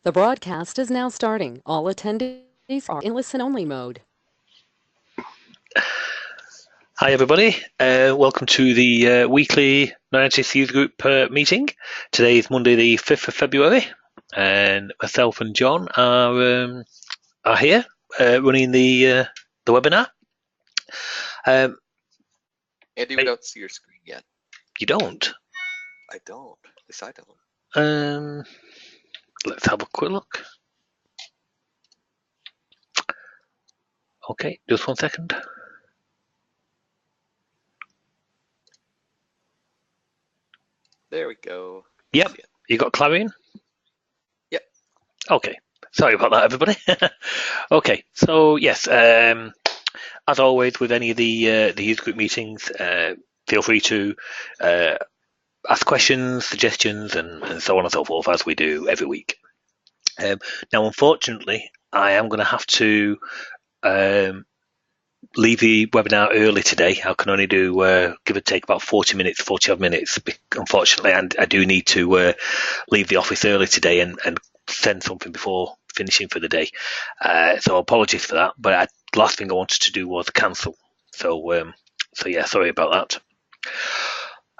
The broadcast is now starting. All attendees are in listen-only mode. Hi everybody, welcome to the weekly Noyantis Usergroup meeting. Today is Monday the 5th of February and myself and John are here running the webinar. Andy, we don't see your screen yet. You don't? I don't. At least I don't. Let's have a quick look. Okay, just 1 second. There we go. Yep, you got Clarion? Yep. Okay, sorry about that, everybody. Okay, so yes, as always with any of the user group meetings, feel free to ask questions, suggestions, and so on and so forth, as we do every week. Now, unfortunately, I am going to have to leave the webinar early today. I can only do give or take about 40 minutes, 45 minutes. Unfortunately, and I do need to leave the office early today and send something before finishing for the day. So apologies for that. But the last thing I wanted to do was cancel. So yeah, sorry about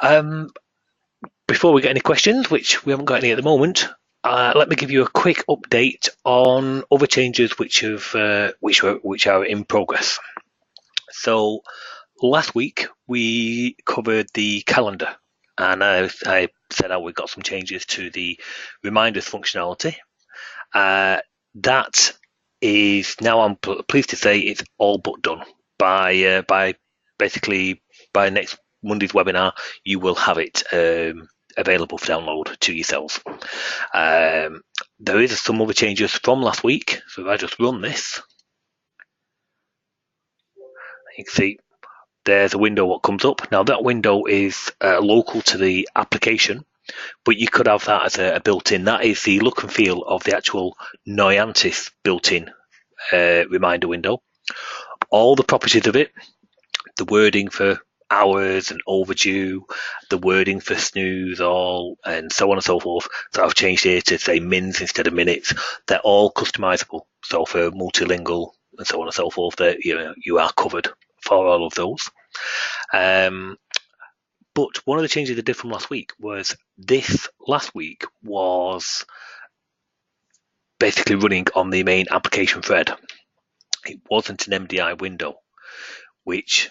that. Before we get any questions, which we haven't got any at the moment, let me give you a quick update on other changes which are in progress. So last week we covered the calendar, and I said we got some changes to the reminders functionality. That is now, I'm pleased to say, it's all but done. By basically by next Monday's webinar, you will have it available for download to yourselves. There is some other changes from last week, so if I just run this, you can see there's a window what comes up. Now that window is local to the application, but you could have that as a built-in. That is the look and feel of the actual Noyantis built-in reminder window. All the properties of it, the wording for hours and overdue, the wording for snooze all, and so on and so forth. So I've changed here to say mins instead of minutes. They're all customizable. So for multilingual and so on and so forth, that you are covered for all of those. But one of the changes they did from last week was this last week was basically running on the main application thread. It wasn't an MDI window, which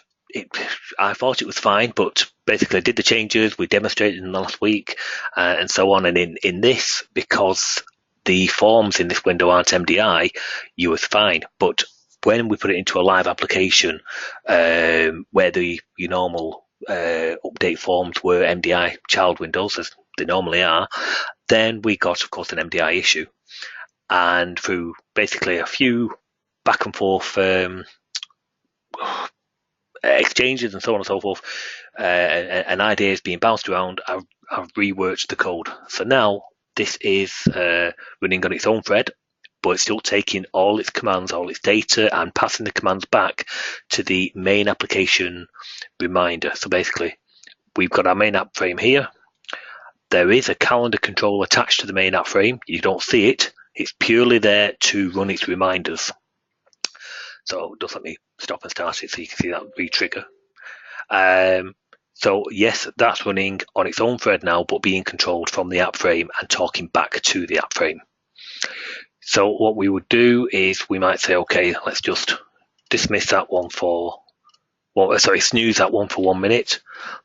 I thought it was fine, but basically I did the changes, we demonstrated them last week, and so on. And in this, because the forms in this window aren't MDI, you was fine. But when we put it into a live application, where your normal update forms were MDI child windows, as they normally are, then we got, of course, an MDI issue. And through basically a few back and forth exchanges and so on and so forth, and ideas being bounced around, I've reworked the code. So now this is running on its own thread, but it's still taking all its commands, all its data, and passing the commands back to the main application reminder. So basically, we've got our main app frame here. There is a calendar control attached to the main app frame. You don't see it. It's purely there to run its reminders. So just let me stop and start it so you can see that re-trigger. So yes, that's running on its own thread now, but being controlled from the app frame and talking back to the app frame. So what we would do is we might say, okay, let's just dismiss that one snooze that one for 1 minute.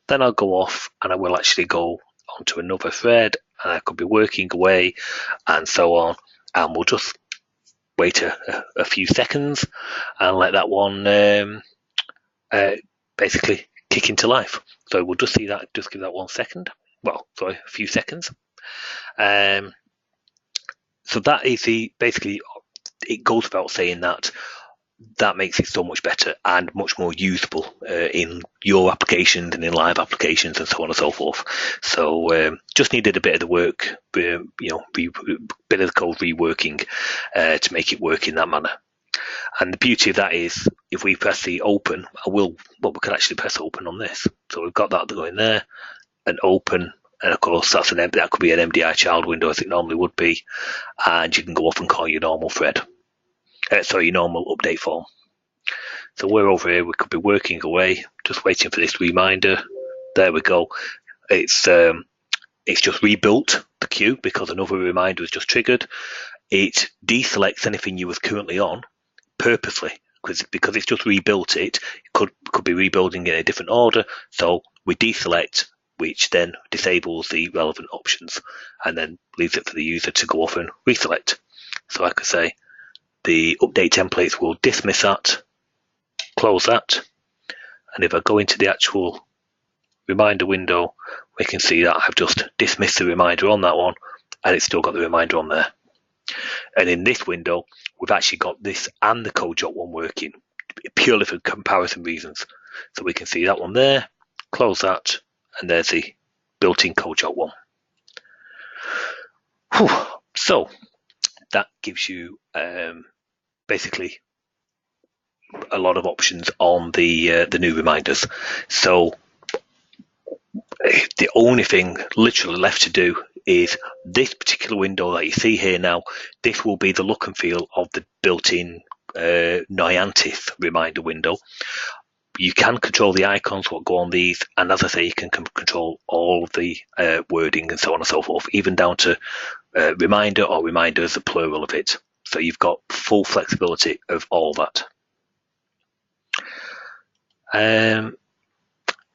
Then I'll go off and I will actually go onto another thread, and I could be working away and so on. And we'll just wait a few seconds and let that one basically kick into life. So we'll just see that, just give that 1 second. Well, sorry, a few seconds. So that is basically, it goes without saying that makes it so much better and much more usable in your applications and in live applications and so on and so forth. So just needed a bit of the work, bit of the code reworking to make it work in that manner. And the beauty of that is, if we press the open, we could actually press open on this. So we've got that going there, and open, And of course, that could be an MDI child window as it normally would be, and you can go off and call your normal thread. Your normal update form. So we're over here. We could be working away, just waiting for this reminder. There we go. It's just rebuilt the queue because another reminder was just triggered. It deselects anything you was currently on purposely because it's just rebuilt it. It could be rebuilding in a different order. So we deselect, which then disables the relevant options and then leaves it for the user to go off and reselect. So like I say, the update templates will dismiss that, close that, and if I go into the actual reminder window, we can see that I've just dismissed the reminder on that one, and it's still got the reminder on there. And in this window, we've actually got this and the code jot one working, purely for comparison reasons. So we can see that one there, close that, and there's the built-in code jot one. So that gives you basically a lot of options on the new reminders. So the only thing literally left to do is this particular window that you see here now. This will be the look and feel of the built-in Noyantis reminder window. You can control the icons, what go on these, and as I say, you can control all of the wording and so on and so forth, even down to reminder or reminders, the plural of it. So you've got full flexibility of all that.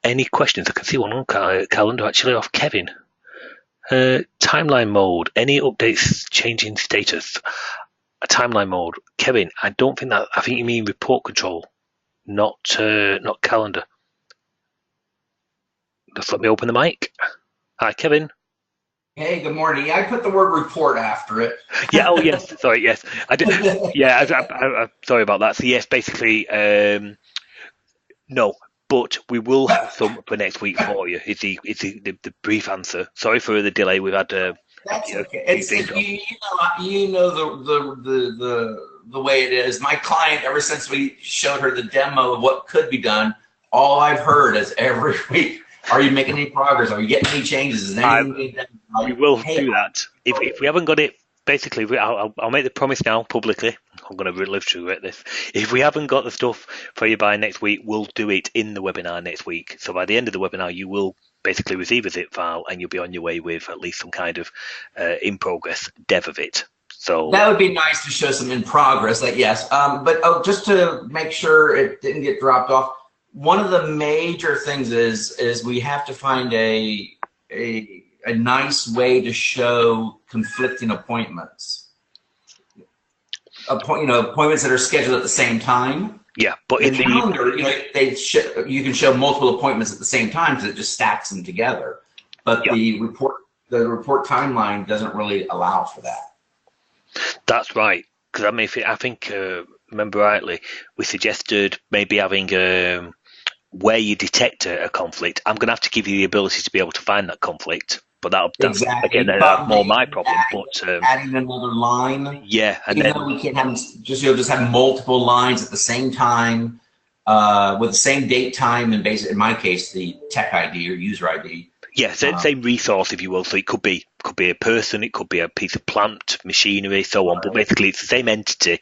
Any questions? I can see one on calendar actually off Kevin. Timeline mode. Any updates changing status? A timeline mode. Kevin, I don't think that. I think you mean report control, not calendar. Just let me open the mic. Hi, Kevin. Hey, good morning. Yeah, I put the word report after it. Yeah. Oh, yes. Sorry. Yes, I did. Yeah. I'm sorry about that. So yes, basically, no. But we will have some for next week for you. Is the brief answer? Sorry for the delay. We've had. That's okay. It's you know the way it is. My client, ever since we showed her the demo of what could be done, all I've heard is every week, "Are you making any progress? Are you getting any changes? Is anything being done?" We will do that. If we haven't got it, basically, I'll make the promise now publicly. I'm going to live through this. If we haven't got the stuff for you by next week, we'll do it in the webinar next week. So by the end of the webinar, you will basically receive a zip file and you'll be on your way with at least some kind of in progress dev of it. So that would be nice to show some in progress, like yes. But just to make sure it didn't get dropped off, one of the major things is we have to find a nice way to show conflicting appointments. Appointments that are scheduled at the same time. Yeah, but in the calendar, you can show multiple appointments at the same time because it just stacks them together. But yeah, the report timeline doesn't really allow for that. That's right. Because I mean, I think remember rightly, we suggested maybe having where you detect a conflict. I'm going to have to give you the ability to be able to find that conflict. But that's exactly. Again, that's more my problem. Adding another line. Yeah, and then we can't have just have multiple lines at the same time with the same date, time, and in my case, the tech ID or user ID. Yeah, same resource, if you will. So it could be a person, it could be a piece of plant, machinery, so on. But basically, it's the same entity.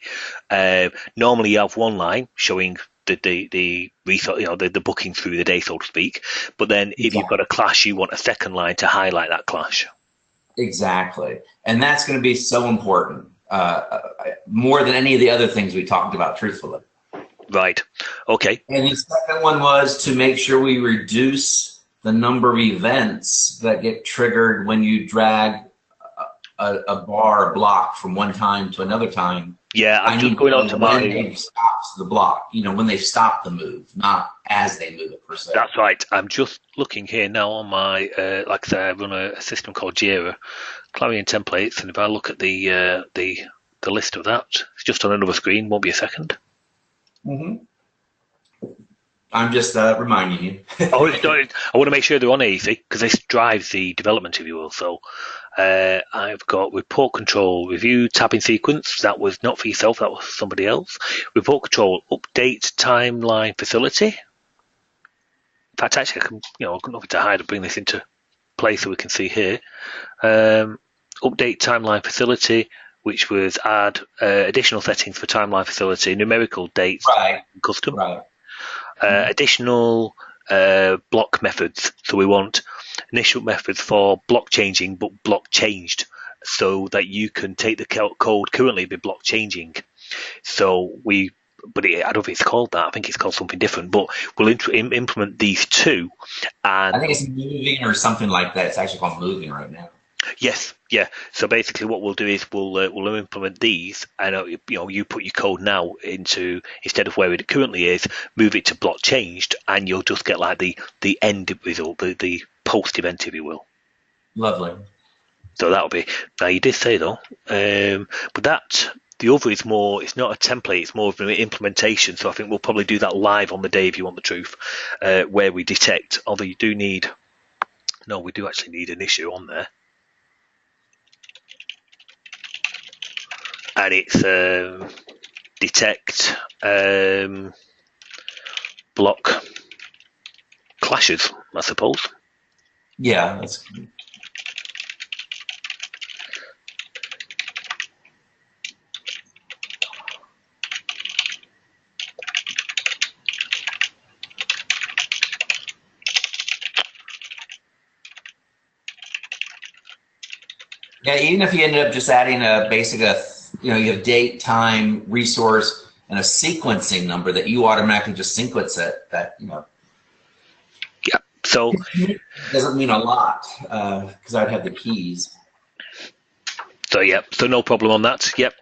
Normally, you have one line showing the resource, the booking through the day, so to speak. But then if you've got a clash, you want a second line to highlight that clash. Exactly. And that's going to be so important, more than any of the other things we talked about, truthfully. Right. Okay. And the second one was to make sure we reduce the number of events that get triggered when you drag a bar, a block from one time to another time. Yeah, I'm just going on to my... When they stops the block, when they stop the move, not as they move it per se. That's right. I'm just looking here now on my, like I say, I run a system called Jira, Clarion templates, and if I look at the list of that, it's just on another screen. Won't be a second. Mm-hmm. I'm just reminding you. I want to make sure they're on easy because this drives the development, if you will. So I've got report control, review, tabbing sequence. That was not for yourself. That was somebody else. Report control, update, timeline, facility. In fact, actually, I can, I've got nothing to hide and bring this into place that we can see here. Update timeline facility, which was add additional settings for timeline facility, numerical dates, Right. custom. Right. Additional block methods. So we want initial methods for block changing, but block changed, so that you can take the code currently be block changing. So I don't know if it's called that. I think it's called something different. But we'll implement these two. And I think it's moving or something like that. It's actually called moving right now. Yes, yeah. So basically, what we'll do is we'll implement these, and you put your code now into, instead of where it currently is, move it to block changed, and you'll just get like the end result, the post event, if you will. Lovely. So that'll be. Now you did say though, but that the other is more. It's not a template. It's more of an implementation. So I think we'll probably do that live on the day, if you want the truth, where we detect. Although you do need. No, we do actually need an issue on there. And it's detect block clashes, I suppose. Yeah, that's. Yeah, even if you ended up just adding a basic, you have date, time, resource, and a sequencing number that you automatically just sequence it. Yeah. So doesn't mean a lot because I'd have the keys. So yeah. So no problem on that. Yep.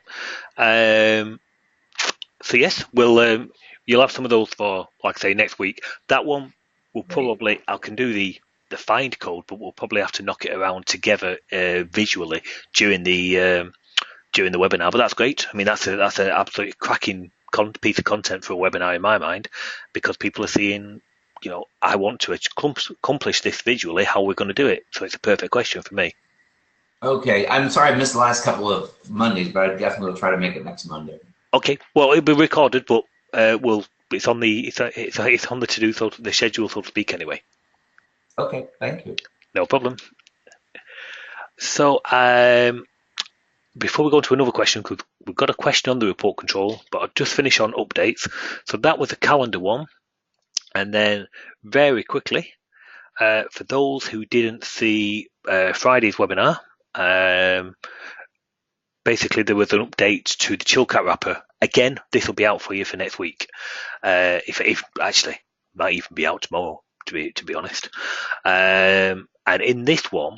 So yes, we'll you'll have some of those for, like I say, next week. That one will probably I can do the find code, but we'll probably have to knock it around together visually during the webinar. But that's great. I mean, that's an absolutely cracking piece of content for a webinar in my mind, because people are seeing, I want to accomplish this visually. How we're going to do it? So it's a perfect question for me. Okay, I'm sorry I missed the last couple of Mondays, but I definitely will try to make it next Monday. Okay, well it'll be recorded, but it's on the it's on the to do, so the schedule, so to speak, anyway. Okay, thank you. No problem. So before we go to another question, because we've got a question on the report control, but I'll just finish on updates. So that was a calendar one, and then very quickly, for those who didn't see Friday's webinar, basically there was an update to the Chillcat wrapper. Again, this will be out for you for next week. If actually might even be out tomorrow, to be honest. And in this one,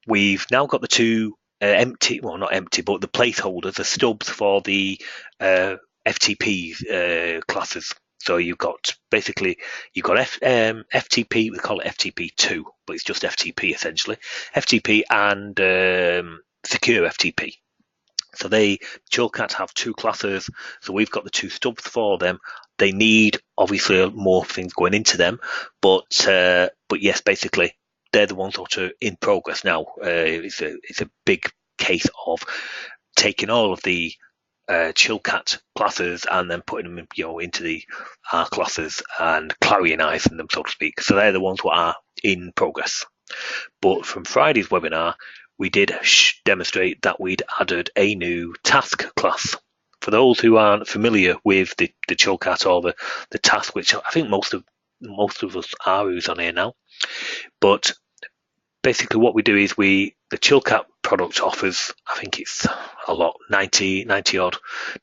we've now got the two empty, well not empty, but the placeholders, the stubs for the FTP classes. So you've got FTP, we call it FTP2, but it's just FTP essentially. FTP and secure FTP. So Chillcat have two classes, so we've got the two stubs for them. They need obviously more things going into them, but yes, basically they're the ones that are in progress now. It's a big case of taking all of the Chillcat classes and then putting them into the R classes and clarionizing them, so to speak. So they're the ones that are in progress. But from Friday's webinar, we did demonstrate that we'd added a new task class. For those who aren't familiar with the Chillcat or the task, which I think most of us are who's on here now, but basically what we do is the Chillcat product offers, I think it's a lot, 90 odd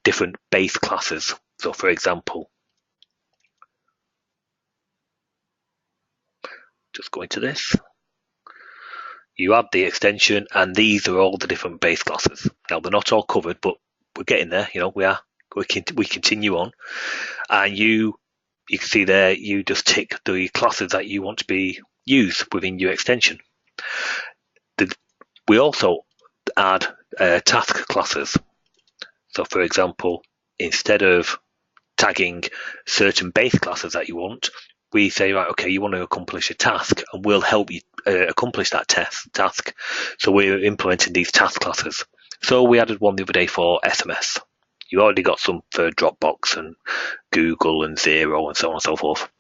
different base classes. So for example, just go into this. You add the extension, and these are all the different base classes. Now they're not all covered, but we're getting there. We continue on, and you can see there. You just tick the classes that you want to be used within your extension. We also add task classes. So, for example, instead of tagging certain base classes that you want, we say, right, okay, you want to accomplish a task, and we'll help you accomplish that task. So we're implementing these task classes. So we added one the other day for SMS. You already got some for Dropbox and Google and Xero and so on and so forth.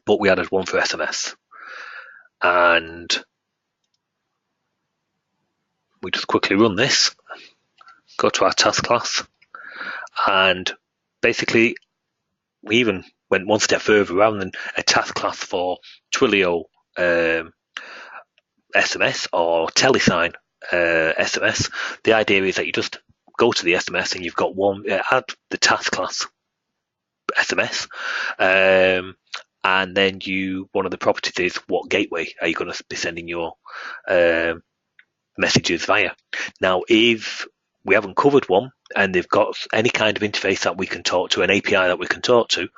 But we added one for SMS. And we just quickly run this, go to our task class, and basically we even went one step further. Rather than a task class for Twilio SMS or Telesign SMS, the idea is that you just go to the SMS and you've got one, add the task class SMS, and then one of the properties is what gateway are you going to be sending your messages via. Now, if we haven't covered one and they've got any kind of interface that we can talk to, an API that we can talk to,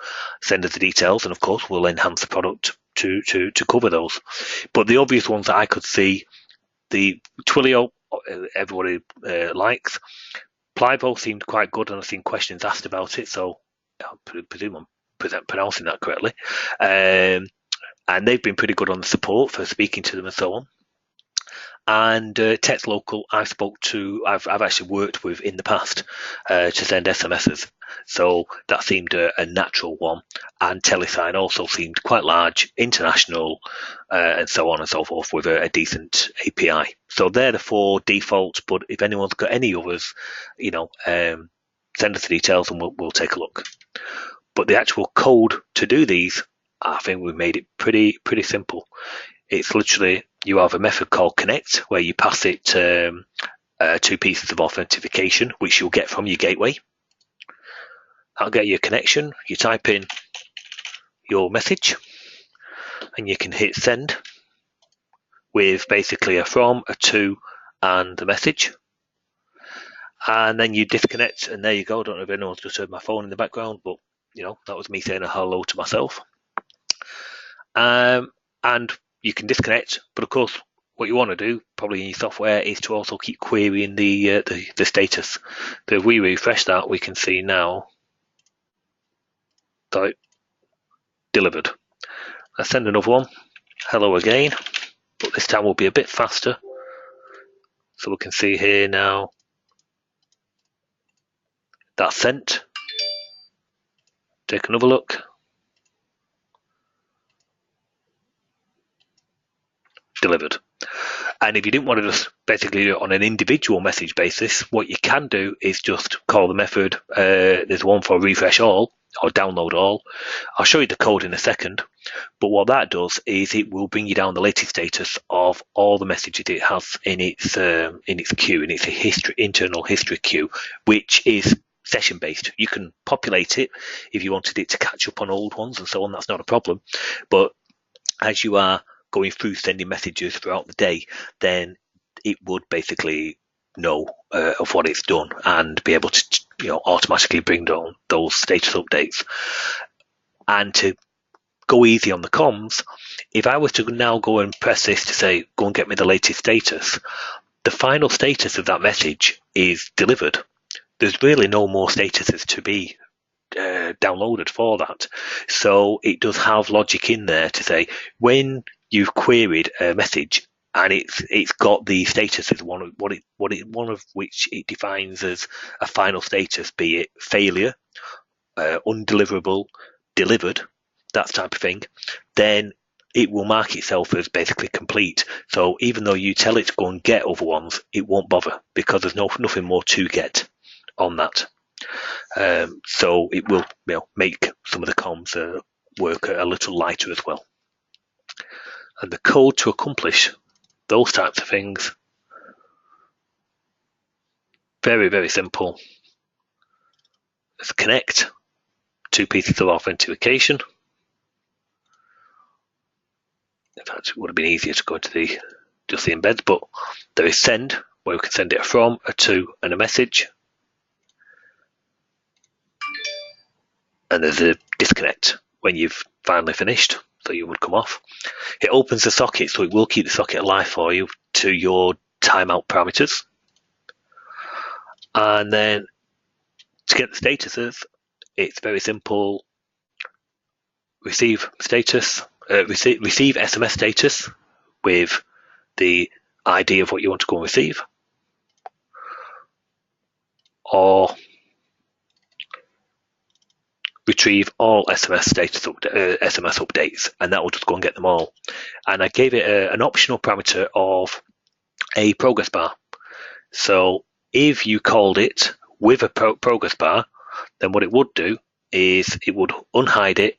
send us the details, and of course we'll enhance the product to cover those. But the obvious ones that I could see, the Twilio, everybody likes. Plivo seemed quite good, and I've seen questions asked about it, so I presume I'm pronouncing that correctly. And they've been pretty good on the support for speaking to them and so on. And Text Local, I've actually worked with in the past to send SMSs, so that seemed a natural one. And Telesign also seemed quite large, international, and so on and so forth, with a decent API. So they're the 4 defaults. But if anyone's got any others, send us the details and we'll take a look. But the actual code to do these, I think we've made it pretty simple. It's literally, you have a method called connect where you pass it 2 pieces of authentication, which you'll get from your gateway. That'll get your connection. You type in your message and you can hit send with basically a from, a to, and the message. And then you disconnect, and there you go. I don't know if anyone's just heard my phone in the background, but that was me saying a hello to myself. And you can disconnect, but of course what you want to do probably in your software is to also keep querying the status. So if we refresh that, we can see now that delivered. Let's send another one, hello again, but this time will be a bit faster. So we can see here now that's sent. Take another look. Delivered. And if you didn't want to just basically do it on an individual message basis, what you can do is just call the method. There's one for refresh all or download all. I'll show you the code in a second, but what that does is it will bring you down the latest status of all the messages it has in its queue, in its internal history queue, which is session based. You can populate it if you wanted it to catch up on old ones and so on. That's not a problem. But as you are going through sending messages throughout the day, then it would basically know of what it's done and be able to automatically bring down those status updates. And to go easy on the comms, if I was to now go and press this to say go and get me the latest status, the final status of that message is delivered. There's really no more statuses to be downloaded for that. So it does have logic in there to say when you've queried a message and it's got the status as one of which it defines as a final status, be it failure, undeliverable, delivered, that type of thing, then it will mark itself as basically complete. So even though you tell it to go and get other ones, it won't bother because there's nothing more to get on that. So it will make some of the comms work a little lighter as well. And the code to accomplish those types of things, very, very simple. Let's connect 2 pieces of authentication. In fact, it would have been easier to go into just the embeds, but there is send, where we can send it from, a to, and a message. And there's a disconnect when you've finally finished, so you would come off. It opens the socket, so it will keep the socket alive for you to your timeout parameters. And then to get the statuses, it's very simple. Receive status, receive SMS status with the ID of what you want to go and receive, or retrieve all SMS status SMS updates, and that will just go and get them all. And I gave it an optional parameter of a progress bar. So if you called it with a progress bar, then what it would do is it would unhide it,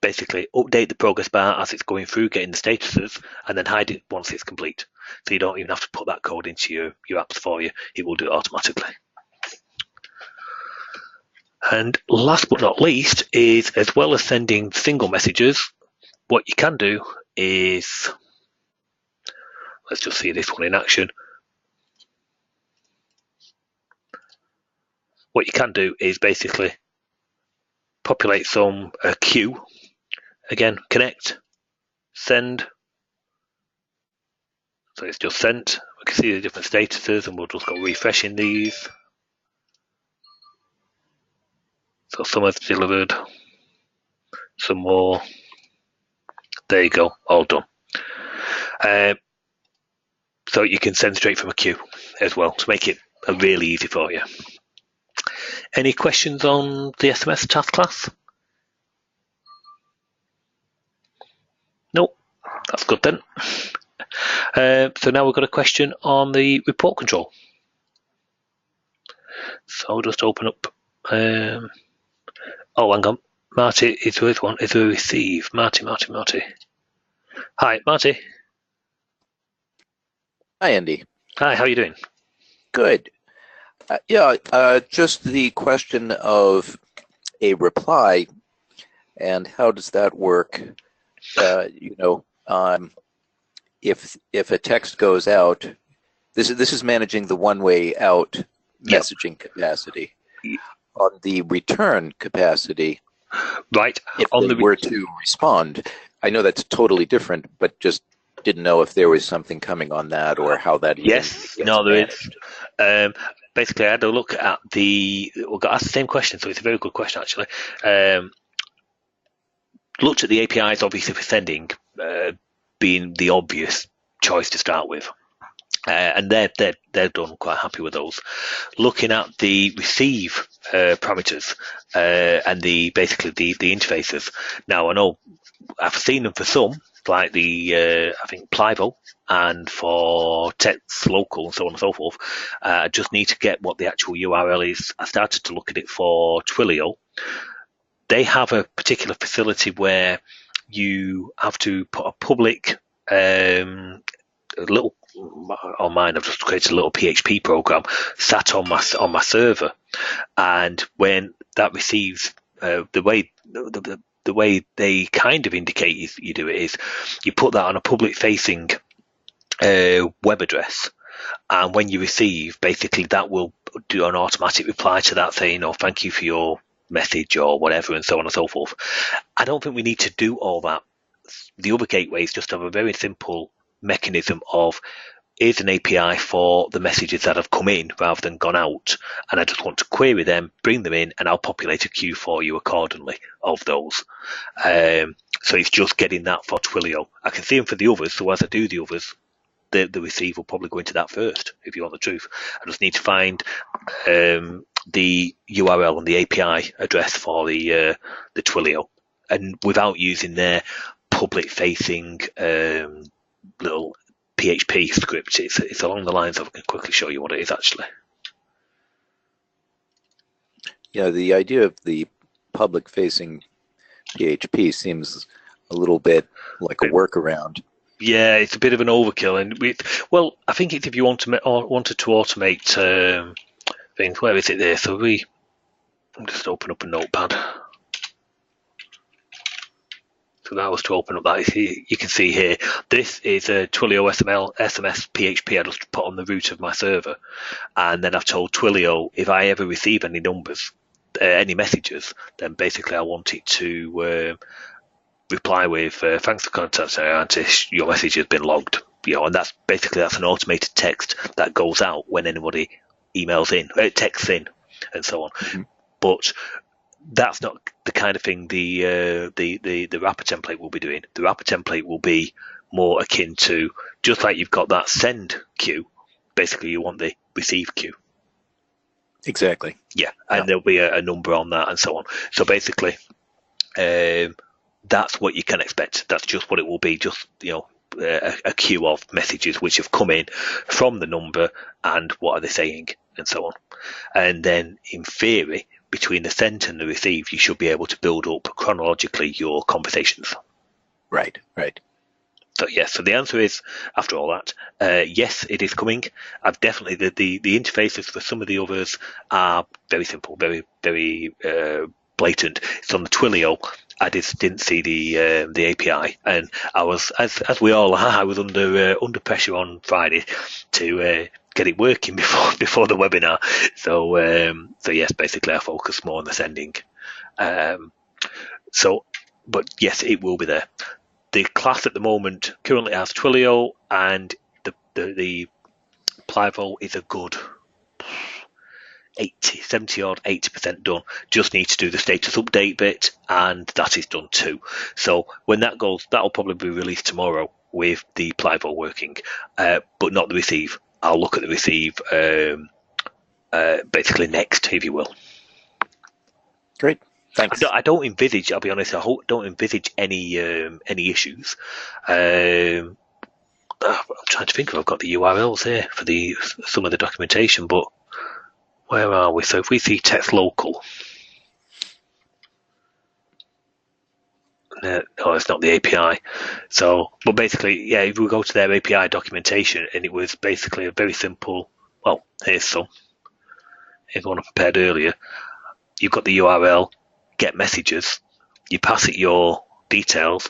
basically update the progress bar as it's going through, getting the statuses, and then hide it once it's complete. So you don't even have to put that code into your apps for you. It will do it automatically. And last but not least is, as well as sending single messages, what you can do is, let's just see this one in action. What you can do is basically populate some queue. Again, connect, send. So it's just sent. We can see the different statuses, and we'll just go refreshing these. So some have delivered, some more. There you go, all done. So you can send straight from a queue as well to make it really easy for you. Any questions on the SMS task class? Nope, that's good then. So now we've got a question on the report control. So I'll just open up. Oh, hang on. Marty is with one. Is a receive. Marty. Hi, Marty. Hi, Andy. Hi, how are you doing? Good. Just the question of a reply and how does that work? If a text goes out, this is managing the one-way out messaging capacity. On the return capacity, right? If they were to respond, I know that's totally different, but just didn't know if there was something coming on that or how that even gets managed. There is. Basically, I had a look at we got asked the same question, so it's a very good question actually. Looked at the APIs, obviously for sending being the obvious choice to start with. And they're done quite happy with those. Looking at the receive parameters and basically the interfaces. Now I know I've seen them for some, like the I think Plivo, and for text local and so on and so forth. I just need to get what the actual URL is. I started to look at it for Twilio. They have a particular facility where you have to put a public little. On mine, I've just created a little PHP program sat on my server, and when that receives the way they kind of indicate you do it is you put that on a public facing web address, and when you receive, basically that will do an automatic reply to that saying, "Oh, thank you for your message," or whatever, and so on and so forth. I don't think we need to do all that. The other gateways just have a very simple mechanism of is an API for the messages that have come in rather than gone out, and I just want to query them, bring them in, and I'll populate a queue for you accordingly of those. So it's just getting that for Twilio. I can see them for the others, so as I do the others, the receive will probably go into that first, if you want the truth. I just need to find the URL and the API address for the Twilio, and without using their public-facing little PHP script, it's along the lines of, I can quickly show you what it is actually. Yeah, the idea of the public-facing PHP seems a little bit like a workaround. Yeah, it's a bit of an overkill, and I think it's if you wanted to automate things. Where is it there? So I'm just open up a notepad. So that was to open up that. You can see here, this is a Twilio SMS PHP I just put on the root of my server. And then I've told Twilio if I ever receive any numbers, any messages, then basically I want it to reply with, thanks for contacting Noyantis, your message has been logged. And that's an automated text that goes out when anybody emails in, texts in, and so on. Mm-hmm. But that's not the kind of thing the wrapper template will be doing. The wrapper template will be more akin to, just like you've got that send queue, basically you want the receive queue. Exactly. Yeah, and there'll be a number on that and so on. So basically, that's what you can expect. That's just what it will be. Just a queue of messages which have come in from the number and what are they saying and so on. And then in theory, between the sent and the receive, you should be able to build up chronologically your conversations. Right, right. So yes, so the answer is, after all that, yes, it is coming. I've definitely the interfaces for some of the others are very simple, very blatant. It's on the Twilio. I just didn't see the API, and I was, as we all are, I was under pressure on Friday to get it working before the webinar. So yes, basically I focus more on the sending. But yes, it will be there. The class at the moment currently has Twilio, and the Plivo is a good 80% done. Just need to do the status update bit, and that is done too. So when that goes, that'll probably be released tomorrow with the Plivo working, but not the receive. I'll look at the receive basically next, if you will. Great. Thanks. I don't envisage. I'll be honest. Don't envisage any issues. I'm trying to think if I've got the URLs here for some of the documentation, but where are we? So if we see text local, no, it's not the API. So, but basically, yeah, if we go to their API documentation, and it was basically a very simple. Well, here's some. Here's one I prepared earlier. You've got the URL. Get messages, you pass it your details,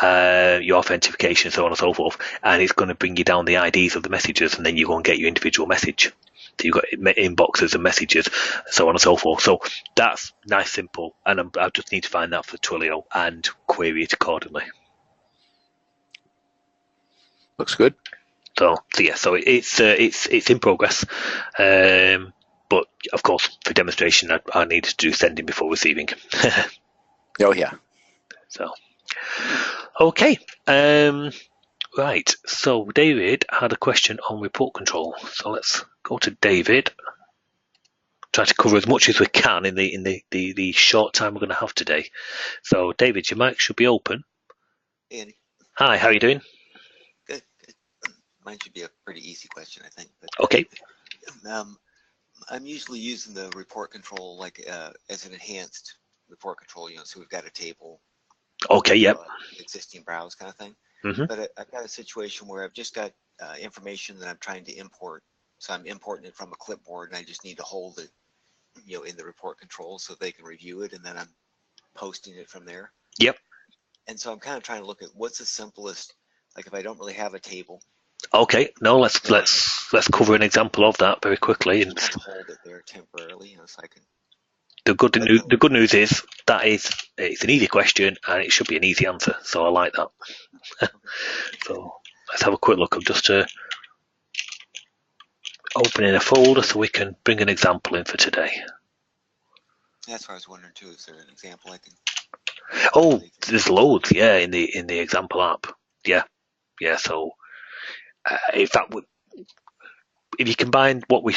your authentication, so on and so forth, and it's going to bring you down the IDs of the messages, and then you go and get your individual message. So you've got inboxes and messages, so on and so forth. So that's nice, simple, and I just need to find that for Twilio and query it accordingly. Looks good. So yeah, so it's in progress. But of course, for demonstration, I need to do sending before receiving. Oh yeah. So, okay. Right. So David had a question on report control. So let's go to David. Try to cover as much as we can in the short time we're going to have today. So David, your mic should be open. Hey, Andy. Hi. How are you doing? Good. Mine should be a pretty easy question, I think. But, okay. I'm usually using the report control like as an enhanced report control, so we've got a table. Okay, yep. Existing browse kind of thing. Mm-hmm. But I've got a situation where I've just got information that I'm trying to import. So I'm importing it from a clipboard, and I just need to hold it, in the report control so they can review it, and then I'm posting it from there. Yep. And so I'm kind of trying to look at what's the simplest, like if I don't really have a table. Okay, no, let's cover an example of that very quickly. And hold it there temporarily, so I can. The good news is that it's an easy question and it should be an easy answer. So I like that. So let's have a quick look. I'm just opening a folder so we can bring an example in for today. That's what I was wondering too. Is there an example I can? Oh, there's loads. Yeah, in the example app. Yeah. So. In fact, if you combine what we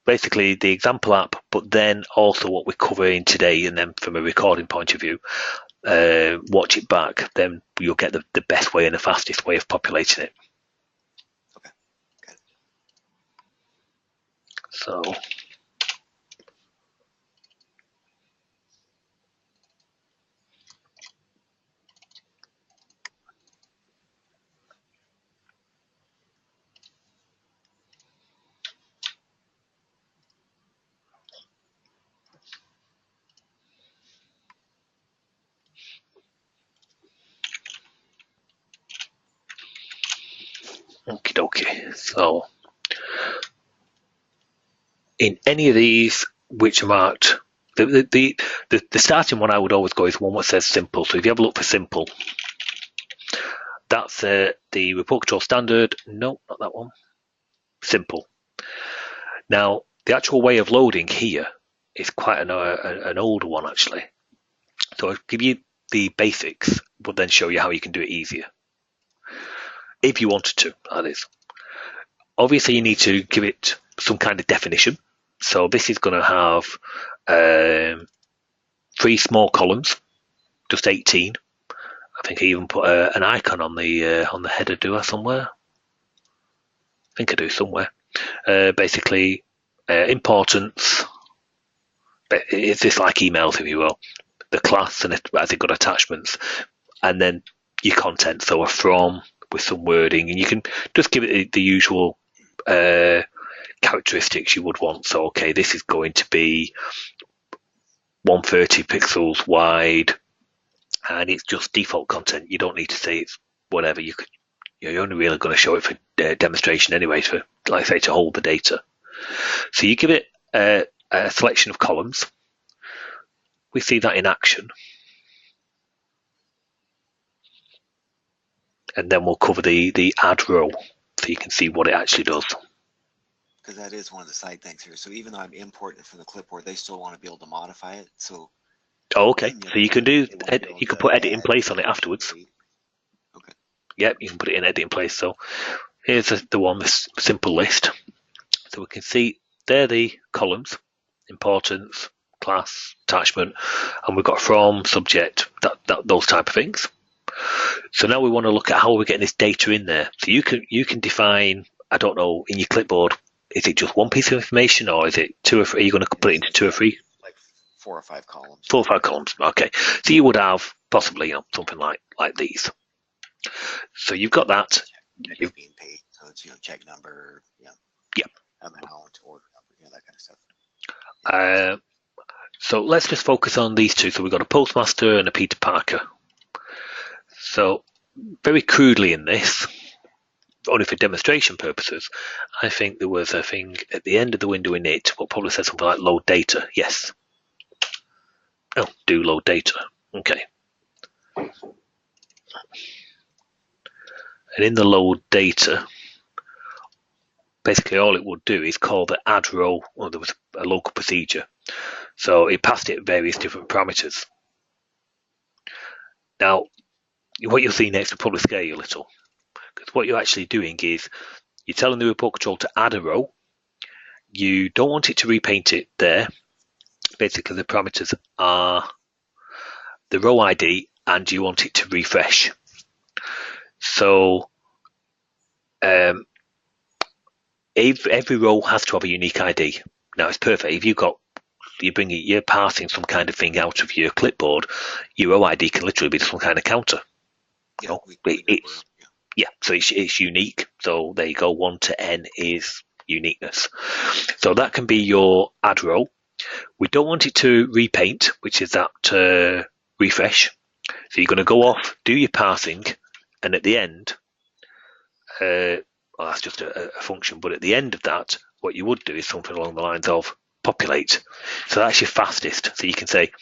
basically the example app, but then also what we're covering today, and then from a recording point of view, watch it back, then you'll get the best way and the fastest way of populating it. Okay. Got it. So. Okie dokie. So, in any of these which are marked, the starting one I would always go is one that says simple. So if you have a look for simple, that's the report control standard. No, not that one. Simple. Now, the actual way of loading here is quite an older one actually. So I'll give you the basics, but then show you how you can do it easier. If you wanted to, that is. Obviously, you need to give it some kind of definition. So this is going to have 3 small columns, just 18, I think I even put an icon on the header, do I, somewhere? I think I do somewhere. Basically, importance. It's just like emails, if you will. The class, and has it got attachments, and then your content, so a from with some wording, and you can just give it the usual characteristics you would want. So, okay, this is going to be 130 pixels wide, and it's just default content. You don't need to say it's whatever. You're only really going to show it for demonstration anyway, for, like I say, to hold the data. So you give it a selection of columns. We see that in action. And then we'll cover the add row so you can see what it actually does. Because that is one of the side things here. So even though I'm importing it from the clipboard, they still want to be able to modify it. So okay, so you can put edit in place on it afterwards. Okay. Yep, you can put it in edit in place. So here's the one, this simple list. So we can see they're the columns: importance, class, attachment, and we've got from, subject, those type of things. So now we want to look at how we're getting this data in there. So you can define, I don't know, in your clipboard, is it just one piece of information, or is it two or three? Are you going to put it into 2 or 3? Like 4 or 5 columns. 4 or 5 columns. Okay. So you would have possibly something like these. So you've got that. Check being paid. So it's check number, amount, order number, that kind of stuff. So let's just focus on these two. So we've got a postmaster and a Peter Parker. So very crudely in this, only for demonstration purposes, I think there was a thing at the end of the window in it, what probably said something like load data. Yes. Oh, do load data. Okay. And in the load data, basically all it would do is call the add row, or there was a local procedure. So it passed it various different parameters. Now, what you'll see next will probably scare you a little, because what you're actually doing is you're telling the report control to add a row. You don't want it to repaint it there. Basically, the parameters are the row ID, and you want it to refresh. So every row has to have a unique ID. Now it's perfect. If you're passing some kind of thing out of your clipboard, your row ID can literally be some kind of counter. Yeah, So it's unique. So there you go. 1 to n is uniqueness. So that can be your add row. We don't want it to repaint, which is that refresh. So you're going to go off, do your parsing, and at the end, that's just a function, but at the end of that, what you would do is something along the lines of populate. So that's your fastest. So you can say,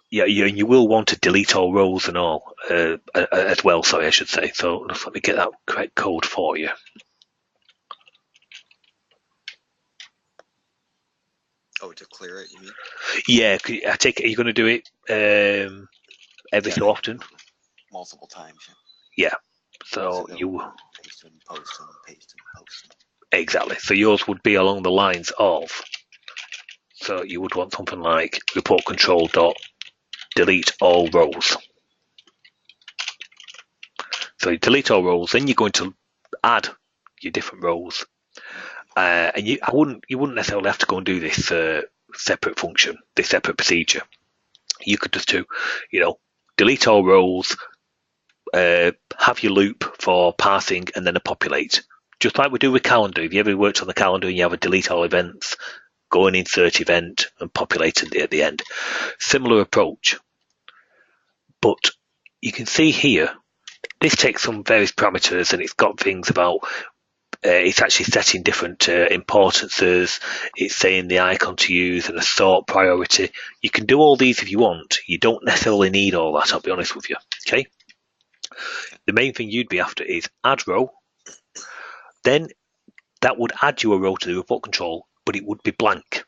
you will want to delete all rows and all as well. Sorry, I should say. So let me get that correct code for you. Oh, to clear it, you mean? Yeah, I take it you're going to do it every so often. Multiple times. Yeah. So you paste and post and paste and post. Exactly. So yours would be along the lines of. So you would want something like report control dot delete all rows. So you delete all rows, then you're going to add your different rows, and you wouldn't necessarily have to go and do this separate function, this separate procedure. You could just do, delete all rows, have your loop for parsing, and then a populate, just like we do with calendar. If you ever worked on the calendar and you have a delete all events, go and insert event and populate at the end. Similar approach. But you can see here, this takes some various parameters, and it's got things about, it's actually setting different importances. It's saying the icon to use and a sort priority. You can do all these if you want. You don't necessarily need all that, I'll be honest with you. Okay. The main thing you'd be after is add row. Then that would add you a row to the report control, but it would be blank.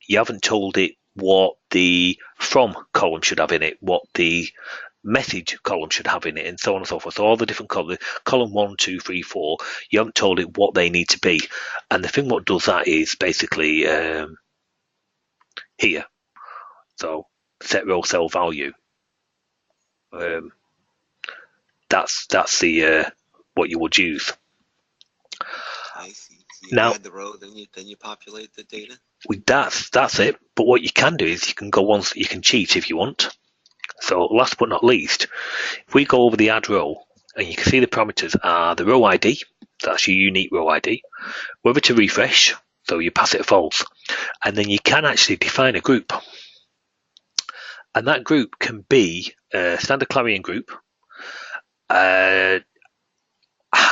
You haven't told it what the from column should have in it, what the message column should have in it, and so on and so forth. So all the different columns, column 1, 2, 3, 4, you haven't told it what they need to be. And the thing what does that is basically here. So set row cell value. That's the what you would use. I see. So you Now, add the row, then you populate the data. that's it. But what you can do is you can go once. You can cheat if you want. So last but not least, if we go over the add row, and you can see the parameters are the row ID. That's your unique row ID. Whether to refresh, so you pass it a false, and then you can actually define a group, and that group can be a standard Clarion group.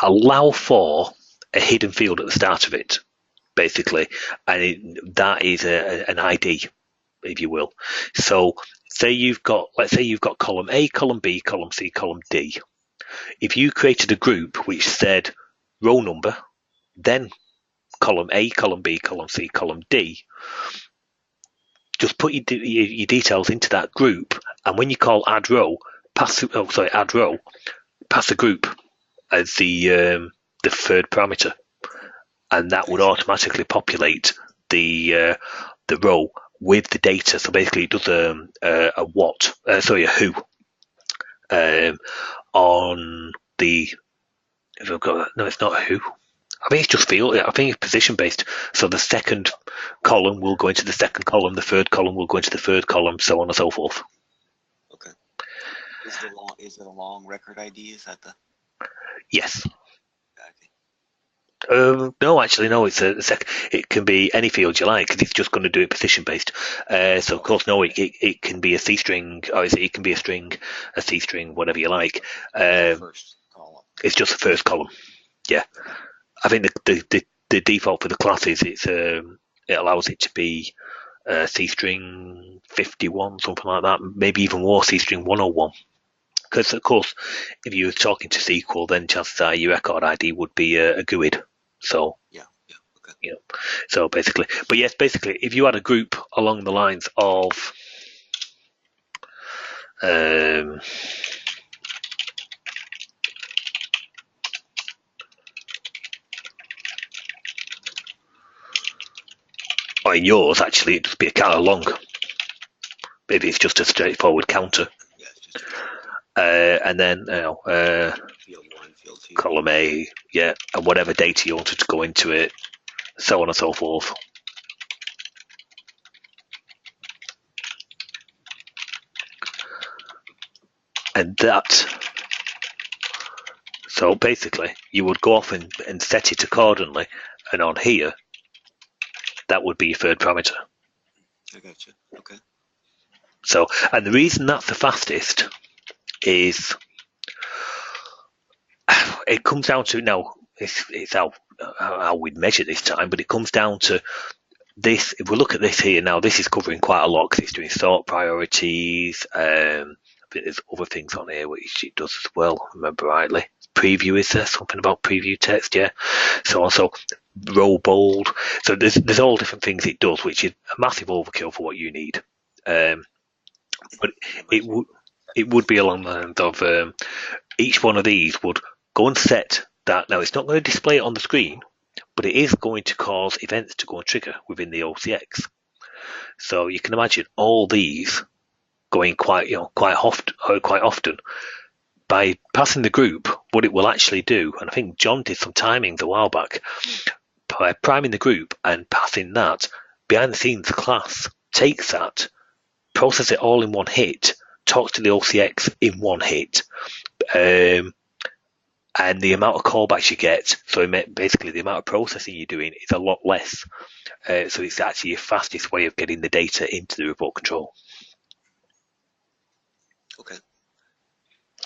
Allow for a hidden field at the start of it, basically, and that is an ID, if you will. So let's say you've got column A, column B, column C, column D. If you created a group which said row number, then column A, column B, column C, column D, just put your details into that group, and when you call add row, pass the group as the third parameter, and that would automatically populate the row with the data. So basically, it does a who on the. If I've got no, it's not a who. I think it's just field. I think it's position based. So the second column will go into the second column. The third column will go into the third column, so on and so forth. Okay. Is it a long record ID? Is that the? Yes. Okay. No, actually, no. It's it can be any field you like because it's just going to do it position based. So of course, no, it can be a C string, or it can be a string, a C string, whatever you like. First column. It's just the first column. Yeah, I think the default for the class is it allows it to be C string 51, something like that. Maybe even more, C string 101. Because of course, if you were talking to SQL, then chances are your record ID would be a GUID. So yeah, okay. You know, so basically, but yes, basically, if you had a group along the lines of or in yours, actually, it'd just be a counter long. Maybe it's just a straightforward counter. Yeah, it's just and then field 1, field 2. column A, yeah, and whatever data you wanted to go into it, so on and so forth. And that, so basically, you would go off and set it accordingly, and on here, that would be your third parameter. I got you. Okay. So, and the reason that's the fastest is it comes down to, now it's how we'd measure this time, but it comes down to this. If we look at this here now, this is covering quite a lot because it's doing sort priorities. I think there's other things on here which it does as well, remember rightly. Preview, is there something about preview text? Yeah. So also row bold. So there's all different things it does, which is a massive overkill for what you need. But it would be along the lines of each one of these would go and set that. Now it's not going to display it on the screen, but it is going to cause events to go and trigger within the OCX. So you can imagine all these going quite often. By passing the group, what it will actually do, and I think John did some timings a while back, by priming the group and passing that, behind the scenes class takes that, process it all in one hit, talks to the OCX in one hit, and the amount of callbacks you get, so basically the amount of processing you're doing is a lot less. So it's actually your fastest way of getting the data into the report control. Okay.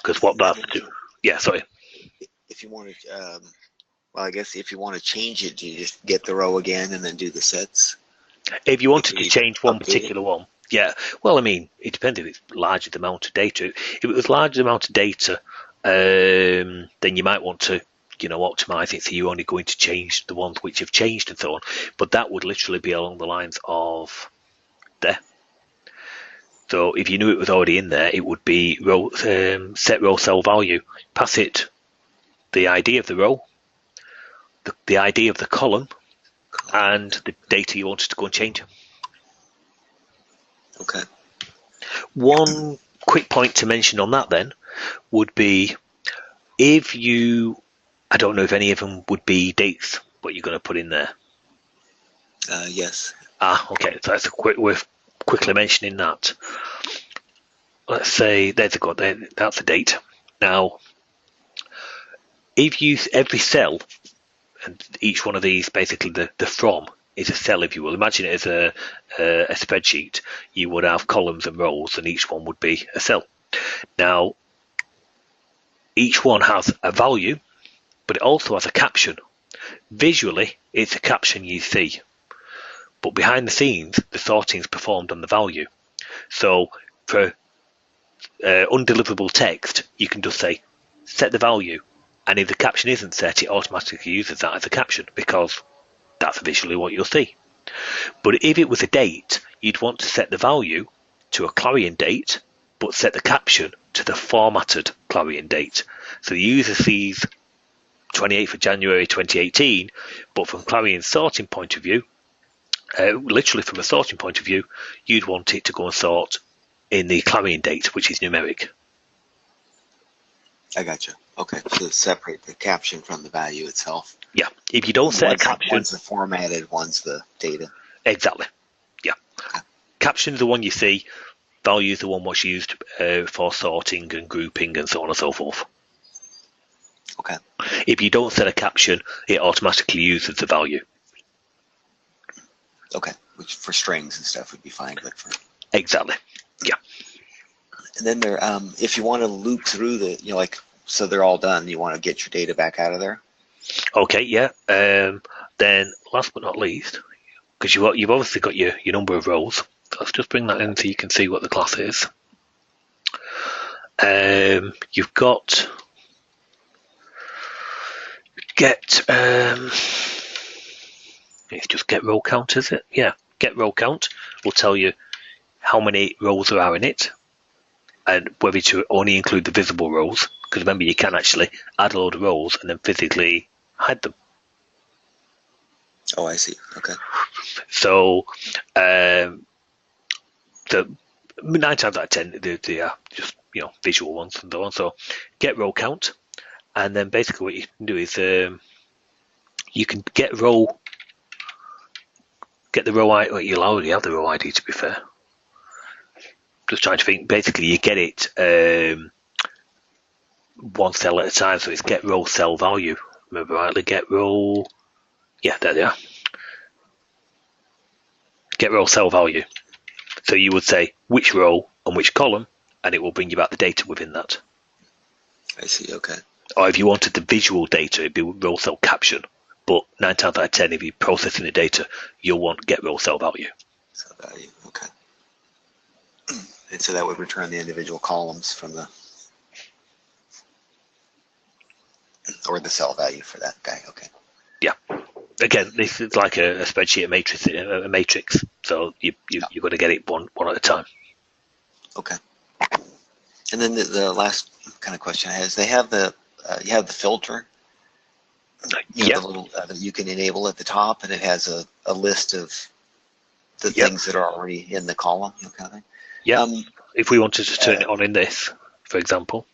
Because what that do? Yeah, sorry. If you want to, well, I guess if you want to change it, do you just get the row again and then do the sets? If you wanted to change one particular one, yeah. Well, I mean, it depends if it's larger the amount of data. If it was larger amount of data, then you might want to, optimize it so you're only going to change the ones which have changed and so on. But that would literally be along the lines of there. So if you knew it was already in there, it would be set row cell value. Pass it the ID of the row, the ID of the column, and the data you wanted to go and change. Okay. One quick point to mention on that then would be if you, I don't know if any of them would be dates, what you're going to put in there. Yes. Okay, so that's we're quickly mentioning that. Let's say that's a date. Now, if you every cell, and each one of these, basically the from is a cell, if you will. Imagine it as a spreadsheet. You would have columns and rows, and each one would be a cell. Now, each one has a value, but it also has a caption. Visually, it's a caption you see, but behind the scenes, the sorting is performed on the value. So for undeliverable text, you can just say set the value, and if the caption isn't set, it automatically uses that as a caption because that's visually what you'll see. But if it was a date, you'd want to set the value to a Clarion date, but set the caption to the formatted Clarion date. So the user sees 28th of January 2018, but from Clarion's sorting point of view, literally from a sorting point of view, you'd want it to go and sort in the Clarion date, which is numeric. I gotcha. Okay, so separate the caption from the value itself. Yeah, if you don't set a caption, one's the formatted, one's the data. Exactly. Yeah. Okay. Caption's the one you see. Value is the one what's used for sorting and grouping and so on and so forth. Okay. If you don't set a caption, it automatically uses the value. Okay, which for strings and stuff would be fine, but for exactly. Yeah. And then there, if you want to loop through the, like, so they're all done, you want to get your data back out of there. Okay. Yeah. Then last but not least, because you've obviously got your number of rows. So let's just bring that in so you can see what the class is. You've got it's just get row count, is it? Yeah, get row count will tell you how many rows there are in it and whether to only include the visible rows, because remember you can actually add a load of rows and then physically hide them. Oh, I see. Okay. So the 9 times out of 10 they are just visual ones and so on. So get row count, and then basically what you can do is you can get the row ID. Well, you'll already have the row ID, to be fair. Just trying to think. Basically, you get it one cell at a time. So it's get row cell value. Remember rightly, get row. Yeah, there they are. Get row cell value. So you would say which row and which column, and it will bring you back the data within that. I see. Okay. Or if you wanted the visual data, it'd be row cell caption. But 9 times out of 10, if you're processing the data, you'll want get row cell value. Cell value. Okay. And so that would return the individual columns from the, or the cell value for that guy. Okay. Yeah. Again, this is like a spreadsheet, a matrix. So you've got to get it one at a time. Okay. And then the last kind of question I have is they have the you have the filter. The little that you can enable at the top, and it has a list of the things that are already in the column, kind of thing. Yeah. If we wanted to turn it on in this, for example,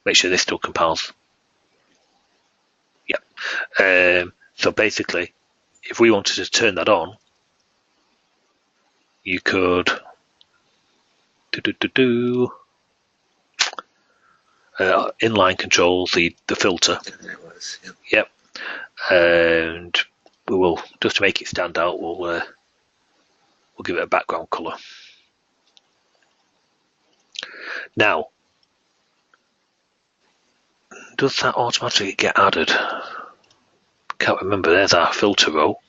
make sure this still compiles. Yeah. So basically, if we wanted to turn that on, you could inline controls the filter. There it was. Yep. And we will, just to make it stand out, we'll give it a background color. Now, does that automatically get added? Can't remember. There's our filter row.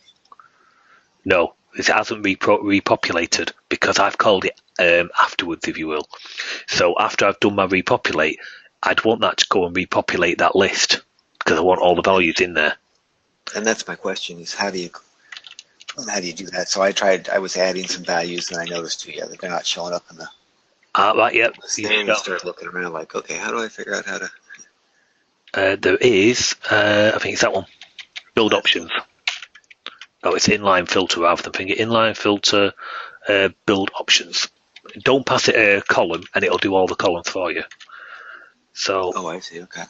No, it hasn't repopulated because I've called it afterwards, if you will. So after I've done my repopulate, I'd want that to go and repopulate that list because I want all the values in there. And that's my question: is how do you do that? So I was adding some values, and I noticed that they're not showing up in the. Right. Yep. You start looking around like, okay, how do I figure out how to? There is, I think it's that one. Build options. Oh, it's inline filter rather than finger. Inline filter, build options. don't pass it a column, and it'll do all the columns for you. So, Oh, I see. Okay.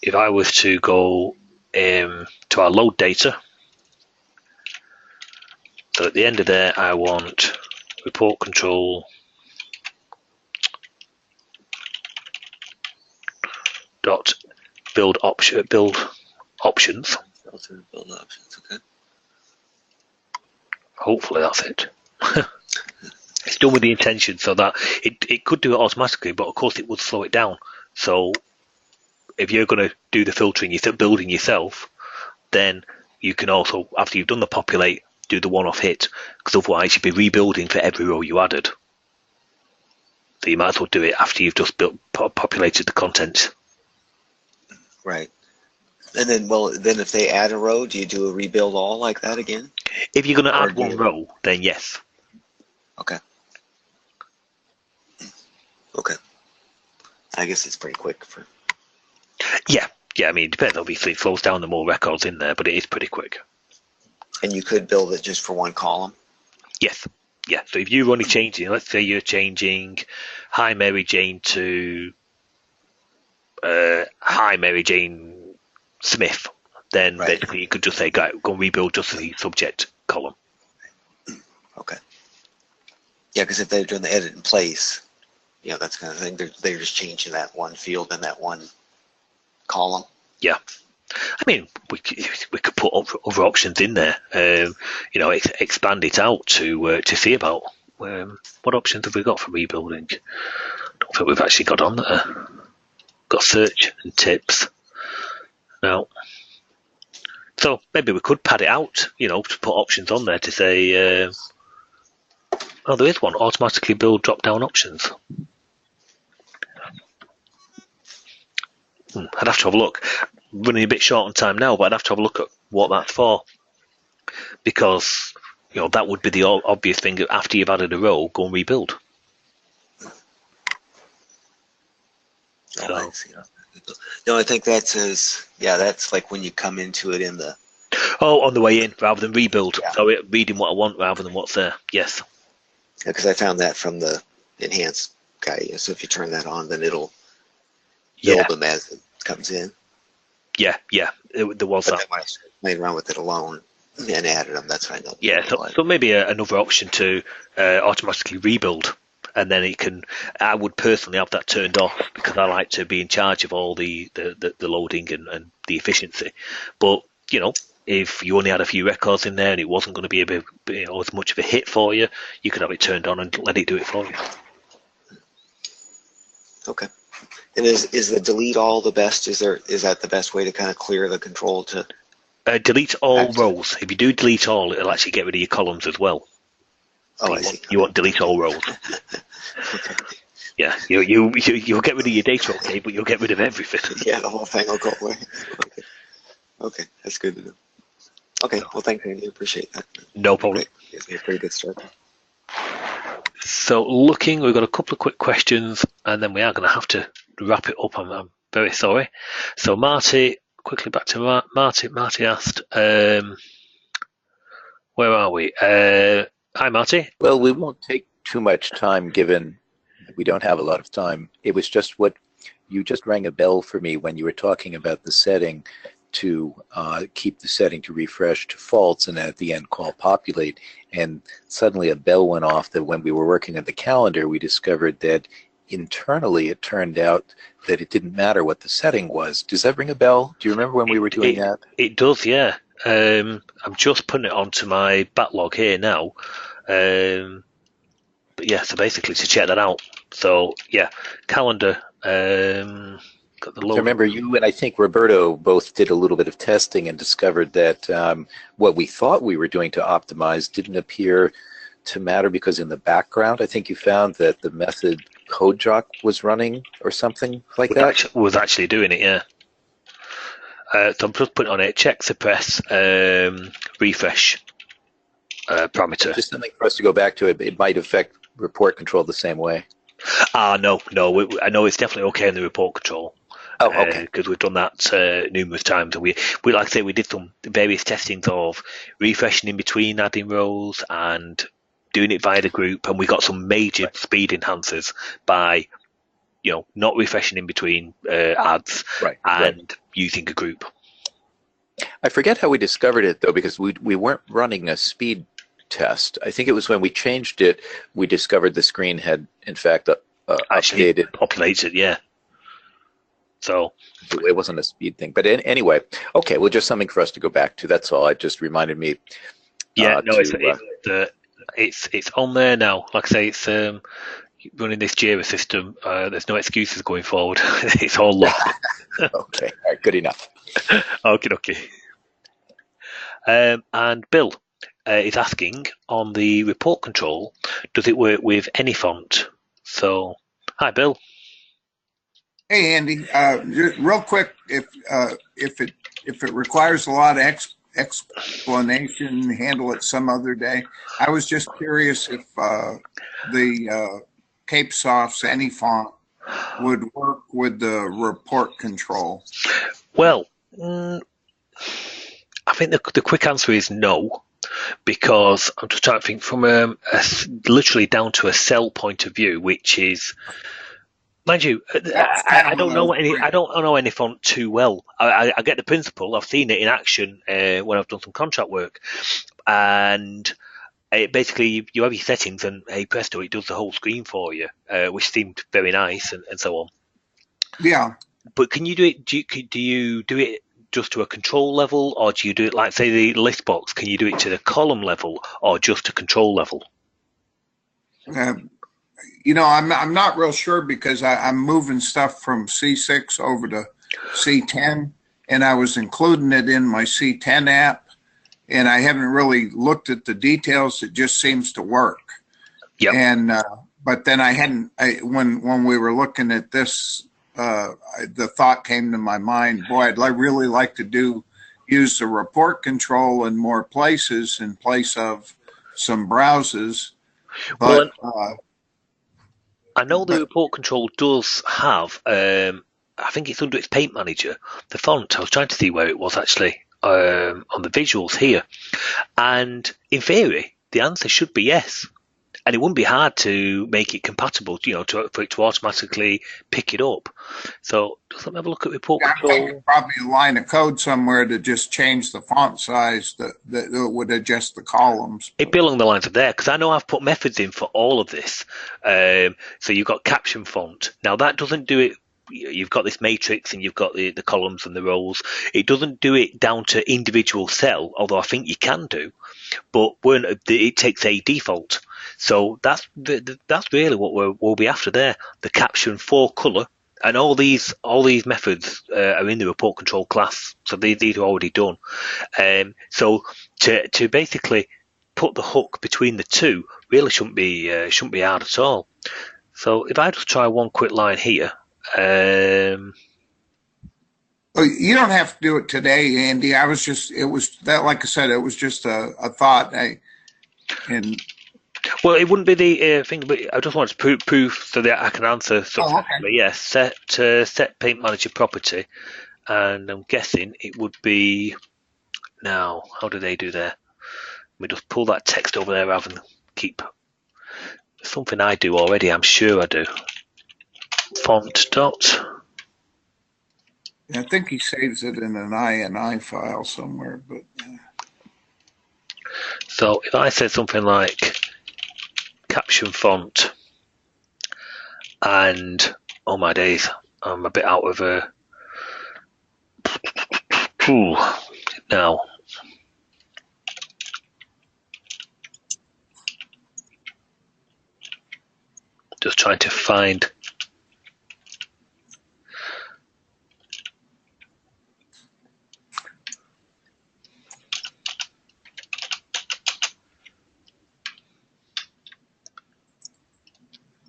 if I was to go to our load data, so at the end of there, I want report control dot build options. Build options. Okay. Hopefully that's it. It's done with the intention so that it could do it automatically, but of course it would slow it down. So if you're going to do the filtering, you're building yourself, then you can also, after you've done the populate, do the one-off hit, because otherwise you'd be rebuilding for every row you added. So you might as well do it after you've just populated the content. Right. And then, then if they add a row, do you do a rebuild all like that again? If you're going to add one row, then yes. Okay. Okay. I guess it's pretty quick for. Yeah. I mean, it depends. Obviously, it slows down the more records in there, but it is pretty quick. And you could build it just for one column? Yes. Yeah. So if you're only changing, let's say you're changing Hi Mary Jane to Hi Mary Jane Smith, then basically you could just say go and rebuild just the subject column. Okay. Yeah, because if they're doing the edit in place, that's kind of thing. They're just changing that one field in that one column. Yeah. I mean, we could put other options in there. Expand it out to see about what options have we got for rebuilding. I don't think we've actually got on there. Got search and tips. Now, so maybe we could pad it out. To put options on there to say. There is one. Automatically build drop-down options. I'd have to have a look. Running a bit short on time now, but I'd have to have a look at what that's for. Because, that would be the obvious thing. After you've added a row, go and rebuild. I see. No, I think that says, that's like when you come into it in the... Oh, on the way in, rather than rebuild. Yeah. So reading what I want rather than what's there. Yes. Because I found that from the enhanced guy. So if you turn that on, then it'll build them as it comes in. Yeah. There was that. When I played around with it alone and added them, that's what I know. Yeah, so maybe another option to automatically rebuild. And then I would personally have that turned off because I like to be in charge of all the loading and the efficiency. But, if you only had a few records in there and it wasn't going to be as much of a hit for you, you could have it turned on and let it do it for you. Okay. And is the delete all the best? Is that the best way to kind of clear the control to delete all rows? If you do delete all, it'll actually get rid of your columns as well. Oh, I see. You want delete all rows. Okay. Yeah, you'll get rid of your data, okay, but you'll get rid of everything. Yeah, the whole thing will go away. Okay, that's good to know. Okay, well, thanks, Andy. Appreciate that. No problem. Gives me a pretty good start. So we've got a couple of quick questions, and then we are going to have to wrap it up. I'm very sorry. So Marty, quickly back to Marty. Marty asked, where are we? Hi, Marty. Well, we won't take too much time given we don't have a lot of time. It was just what you just rang a bell for me when you were talking about the setting to keep the setting to refresh to false and at the end call populate. And suddenly a bell went off that when we were working on the calendar, we discovered that internally it turned out that it didn't matter what the setting was. Does that ring a bell? Do you remember when we were doing that? It does, yeah. I'm just putting it onto my backlog here now. But yeah, so basically to check that out. So yeah, calendar. Got the I remember you and I think Roberto both did a little bit of testing and discovered that what we thought we were doing to optimize didn't appear to matter because in the background, I think you found that the method CodeJock was running or something like that. Was actually doing it, yeah. So I'm just putting on it, check suppress refresh parameter. Just something for us to go back to. It might affect report control the same way. No. I know it's definitely okay in the report control. Oh, okay. Because we've done that numerous times. And we like I say, we did some various testings of refreshing in between adding rows and doing it via the group, and we got some major speed enhancers by not refreshing in between ads and using a group. I forget how we discovered it though, because we weren't running a speed test. I think it was when we changed it, we discovered the screen had in fact Actually updated. Populated, yeah. So it wasn't a speed thing, but anyway, okay. Well, just something for us to go back to. That's all. It just reminded me. Yeah, no, it's on there now. Like I say, it's running this Jira system. There's no excuses going forward. It's all locked. Okay, all right, good enough. Okay. And Bill is asking on the report control, does it work with any font? So, hi, Bill. Hey, Andy. Just real quick, if it requires a lot of explanation, handle it some other day. I was just curious if the Cape Soft's any font would work with the report control. Well, I think the quick answer is no, because I'm just trying to think from literally down to a cell point of view, which is, mind you, I don't know any font too well. I get the principle. I've seen it in action when I've done some contract work, and basically you have your settings, and hey presto, it does the whole screen for you, which seemed very nice and so on. Yeah. But can you do it? Do you do it just to a control level, or do you do it like, say, the list box? Can you do it to the column level, or just a control level? I'm not real sure, because I'm moving stuff from C6 over to C10, and I was including it in my C10 app, and I haven't really looked at the details. It just seems to work. Yep. And but then when we were looking at this, the thought came to my mind, boy, I'd really like to use the report control in more places in place of some browsers. But I know the report control does have, I think it's under its paint manager, the font. I was trying to see where it was actually on the visuals here. And in theory, the answer should be yes. And it wouldn't be hard to make it compatible, for it to automatically pick it up. So just let me have a look at report control. Probably a line of code somewhere to just change the font size that would adjust the columns. It'd be along the lines of there, because I know I've put methods in for all of this. So you've got caption font. Now that doesn't do it. You've got this matrix and you've got the columns and the rows. It doesn't do it down to individual cell, although I think you can do. But it takes a default. So that's really what we'll be after there. The caption for color, and all these methods are in the report control class. So these are already done. So to basically put the hook between the two really shouldn't be hard at all. So if I just try one quick line here. You don't have to do it today, Andy. Like I said, it was just a thought. Well, it wouldn't be the thing, but I just wanted to prove so that I can answer something. Okay. But yes, set paint manager property, and I'm guessing it would be now. How do they do there? Let me just pull that text over there rather than keep something I do already. I'm sure I do. Font dot. I think he saves it in an INI file somewhere, but. So if I said something like caption font, and oh my days, I'm a bit out of now. Just trying to find.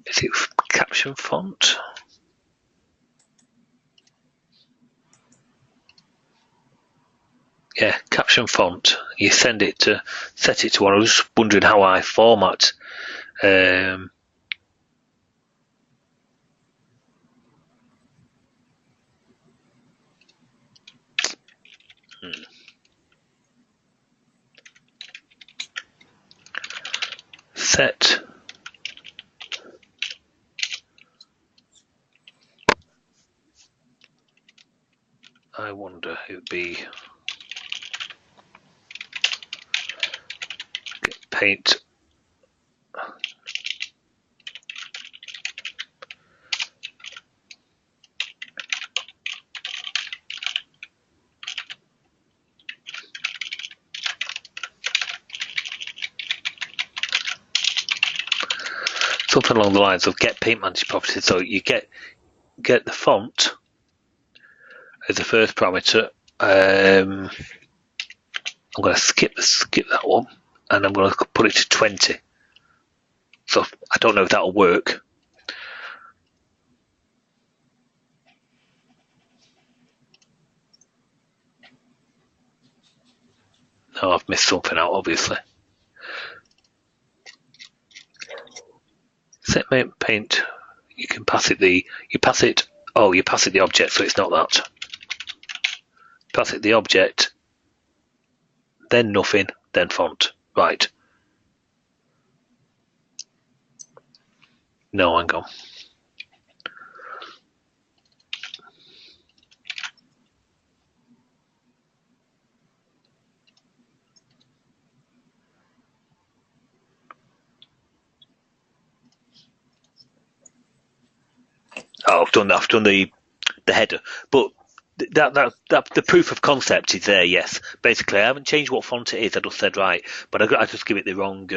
Is it caption font? Yeah, caption font. You set it to one. I was just wondering how I format. set. I wonder it would be paint. Something along the lines of get paint manager properties. So you get the font as the first parameter. I'm going to skip that one, and I'm going to put it to 20. So I don't know if that'll work. No, I've missed something out, obviously. Set paint. You can pass it the. You pass it. Oh, you pass it the object, so it's not that. Pass it the object, then nothing, then font. Right. No, hang on. Oh, I've done the header, but that the proof of concept is there. Yes, basically, I haven't changed what font it is. I just said right, but I just give it the wrong.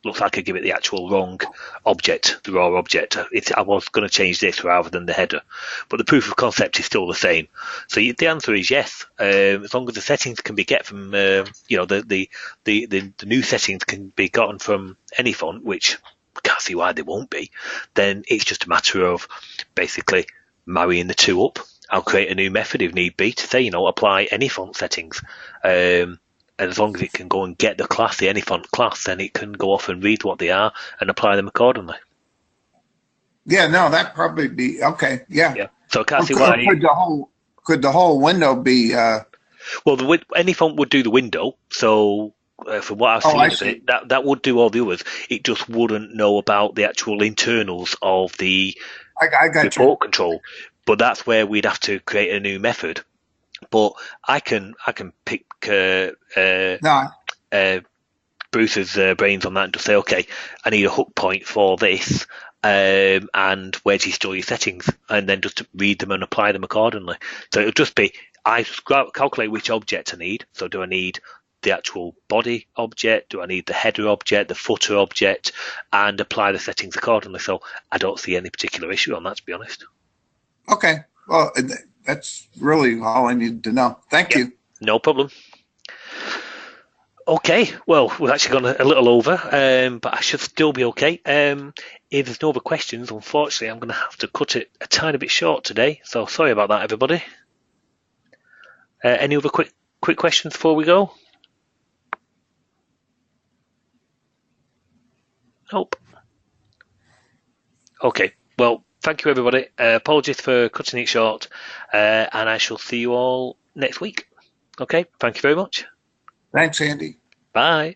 Looks like I give it the actual wrong object, the raw object. I was going to change this rather than the header, but the proof of concept is still the same. So the answer is yes, as long as the settings can be get from the new settings can be gotten from any font, which I can't see why they won't be. Then it's just a matter of basically marrying the two up. I'll create a new method if need be to say, apply any font settings. And as long as it can go and get the class, the any font class, then it can go off and read what they are and apply them accordingly. Yeah, no, that'd probably be okay. Yeah. Yeah. So I can't see why. Could the whole window be? Well, any font would do the window. So from what I've seen of it, that would do all the others. It just wouldn't know about the actual internals of the report control. But that's where we'd have to create a new method. But I can pick Bruce's brains on that and just say, okay, I need a hook point for this, and where do you store your settings, and then just read them and apply them accordingly. So it'll just be I just calculate which object I need. So do I need the actual body object? Do I need the header object, the footer object, and apply the settings accordingly? So I don't see any particular issue on that, to be honest. Okay, well, that's really all I needed to know. Thank you. No problem. Okay, well, we've actually gone a little over, but I should still be okay. If there's no other questions, unfortunately, I'm going to have to cut it a tiny bit short today. So sorry about that, everybody. Any other quick questions before we go? Nope. Okay, well, thank you, everybody. Apologies for cutting it short, and I shall see you all next week. Okay, thank you very much. Thanks, Andy. Bye.